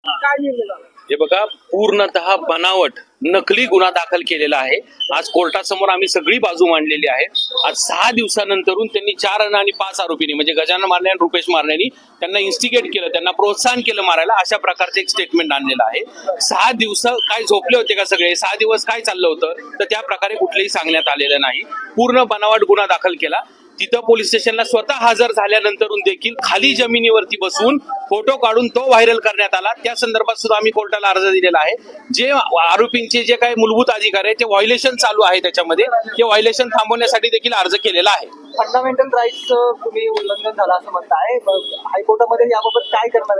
काय निर्णय झाला? हे बघा, पूर्णतः बनावट नकली गुन्हा दाखल केलेला आहे। आज कोर्टासमोर आम्ही सगळी बाजू मांडलेली आहे। आज 6 दिवसानंतरून त्यांनी 4 आणि 5 आरोपींनी म्हणजे गजानन मारणे आणि रुपेश मारण्यानी त्यांना इन्स्टिगेट केलं, त्यांना प्रोत्साहन केलं मारायला, अशा प्रकारचं एक स्टेटमेंट आणलेलं आहे। 6 दिवस काय झोपले होते का सगळे? 6 दिवस काय चाललं होतं? तर त्या प्रकारे कुठलेही सांगण्यात आलेलं नाही। पूर्ण बनावट गुन्हा दाखल केला। तिथं पोलीस स्टेशनला स्वतः हजर झाल्यानंतरून देखील खाली जमिनीवरती बसून फोटो काढून तो व्हायरल करण्यात आला। त्या संदर्भात सुद्धा आम्ही कोर्टाला अर्ज दिलेला आहे। जे आरोपींचे जे काही मूलभूत अधिकार आहे ते व्हायलेशन चालू आहे, त्याच्यामध्ये ते व्हायलेशन थांबवण्यासाठी देखील अर्ज केलेला आहे। फंडामेंटल राईट्स तुम्ही उल्लंघन झालं असं म्हणताय, हायकोर्टामध्ये याबाबत काय करणार?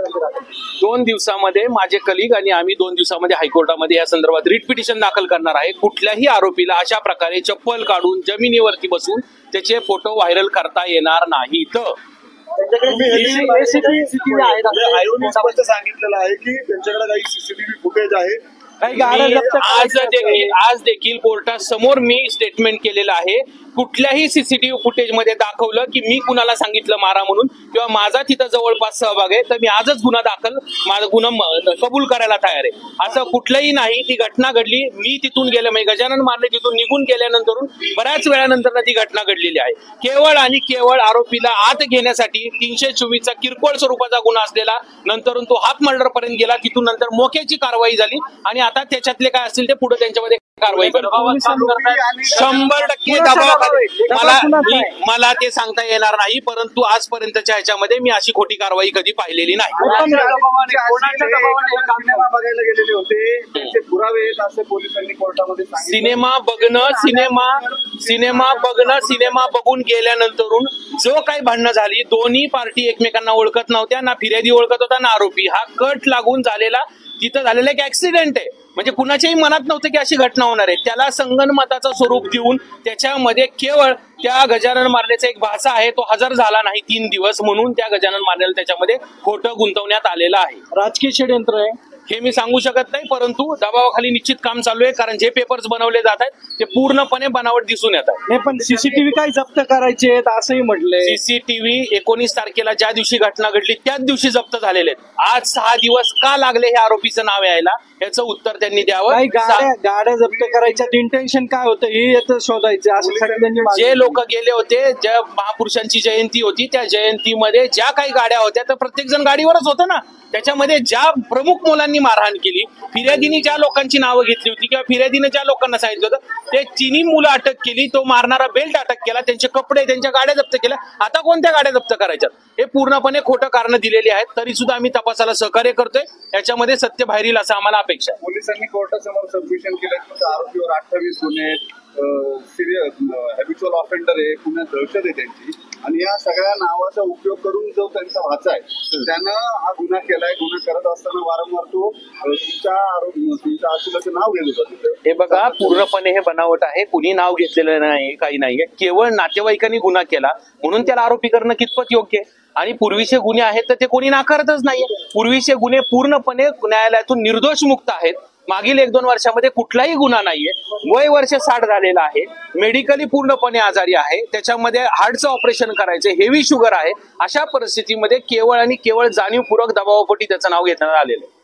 2 दिवसामध्ये माझे कलिग आणि आम्ही 2 दिवसामध्ये हायकोर्टामध्ये या संदर्भात रिट पिटिशन दाखल करणार आहे। कुठल्याही आरोपीला अशा प्रकारे चप्पल काढून जमिनीवरती बसून त्याचे फोटो व्हायरल करता येणार नाहीत। सांगितलेलं आहे की त्यांच्याकडे काही सीसीटीव्ही फुटेज आहे। आज देखील कोर्टासमोर मी स्टेटमेंट केलेलं आहे। कुठल्याही सीसीटीव्ही फुटेज मध्ये दाखवलं की मी कुणाला सांगितलं मारा म्हणून किंवा माझा तिथं जवळपास सहभाग आहे तर मी आजच गुन्हा दाखल, माझा गुन्हा कबूल करायला तयार आहे। असं कुठलंही नाही। ती घटना घडली, मी तिथून गेलं, म्हणजे गजानन मारणे तिथून निघून गेल्यानंतर बऱ्याच वेळानंतर ती घटना घडलेली आहे। केवळ आणि केवळ आरोपीला आत घेण्यासाठी 324चा किरकोळ स्वरूपाचा गुन्हा असलेला, नंतर तो हाफ मर्डर पर्यंत गेला, तिथून नंतर मोक्याची कारवाई झाली आणि आता त्याच्यातले काय असतील ते पुढे त्यांच्यामध्ये कारवाई करतात। 100% दबाव मला ते सांगता येणार नाही, परंतु आजपर्यंतच्या ह्याच्यामध्ये मी अशी खोटी कारवाई कधी पाहिलेली नाही। बघायला गेलेले होते, त्यांचे पुरावे असे पोलिसांनी कोर्टामध्ये सिनेमा बघून गेल्यानंतरून जो काही भांडणं झाली, दोन्ही पार्टी एकमेकांना ओळखत नव्हत्या, ना फिर्यादी ओळखत होता ना आरोपी। हा कट लागून झालेला तिथं झालेला एक ऍक्सिडेंट आहे, म्हणजे कुणाच्याही मनात नव्हतं की अशी घटना होणार आहे। त्याला संगनमताचं स्वरूप देऊन त्याच्यामध्ये केवळ त्या गजानन मारण्याचा एक भाषा आहे, तो हजर झाला नाही 3 दिवस, म्हणून त्या गजानन मारण्याला त्याच्यामध्ये खोटं गुंतवण्यात आलेलं आहे। राजकीय षडयंत्र आहे हे मी सांगू शकत नाही, परंतु दबावाखाली निश्चित काम चालू आहे, कारण जे पेपर्स बनवले जात आहेत ते पूर्णपणे बनावट दिसून येत आहे। नाही, पण सीसीटीव्ही काय जप्त करायचे असंही म्हटलंय। सीसीटीव्ही 19 तारखेला ज्या दिवशी घटना घडली त्याच दिवशी जप्त झालेले आहेत। आज 6 दिवस का लागले हे आरोपीचं नाव यायला, याचं उत्तर त्यांनी द्यावं। गाड्या जप्त करायच्यात इंटेन्शन काय होतं हे शोधायचं असं जे लोक गेले होते, ज्या महापुरुषांची जयंती होती त्या जयंतीमध्ये ज्या काही गाड्या होत्या तर प्रत्येक जण गाडीवरच होतं ना। त्याच्यामध्ये ज्या प्रमुख मुलांनी मारहाण केली, फिर्यादीने ज्या लोकांची नावं घेतली होती किंवा फिर्यादीने ज्या लोकांना सांगितलं होतं ते तिन्ही मुलं अटक केली, तो मारणारा बेल्ट अटक केला, त्यांचे कपडे, त्यांच्या गाड्या जप्त केल्या। आता कोणत्या गाड्या जप्त करायच्यात? हे पूर्णपणे खोटं कारण दिलेली आहेत, तरी सुद्धा आम्ही तपासाला सहकार्य करतोय। याच्यामध्ये सत्य बाहेर येईल असं आम्हाला अपेक्षा आहे। पोलिसांनी कोर्टासमोर सबमिशन केलं, आरोपीवर 28 गुन्हे, हॅबिच्युअल ऑफेंडर आहे, पुण्यात दहशत आहे त्यांची, आणि या सगळ्या नावाचा उपयोग करून जो त्यांचा भाचा आहे त्यानं हा गुन्हा केलाय। गुन्हा करत असताना वारंवार तो तुमच्या आशीलाचं नाव घेत होता। हे बघा, पूर्णपणे हे बनावट आहे, कुणी नाव घेतलेलं नाही, काही नाहीये, केवळ नातेवाईकांनी गुन्हा केला म्हणून त्याला आरोपी करणं कितपत योग्य आहे? आणि पूर्वीचे गुन्हे आहेत तर ते कोणी नाकारतच नाहीये। पूर्वीचे गुन्हे पूर्णपणे न्यायालयातून निर्दोष मुक्त आहेत। मागील 1-2 वर्षामध्ये कुठलाही गुन्हा नाहीये। वय वर्ष 60 झालेलं आहे, मेडिकली पूर्णपणे आजारी आहे, त्याच्यामध्ये हार्टचं ऑपरेशन करायचं, हेवी शुगर आहे, अशा परिस्थितीमध्ये केवळ आणि केवळ जाणीवपूर्वक दबावापोटी त्याचं नाव घेण्यात आलेलं आहे।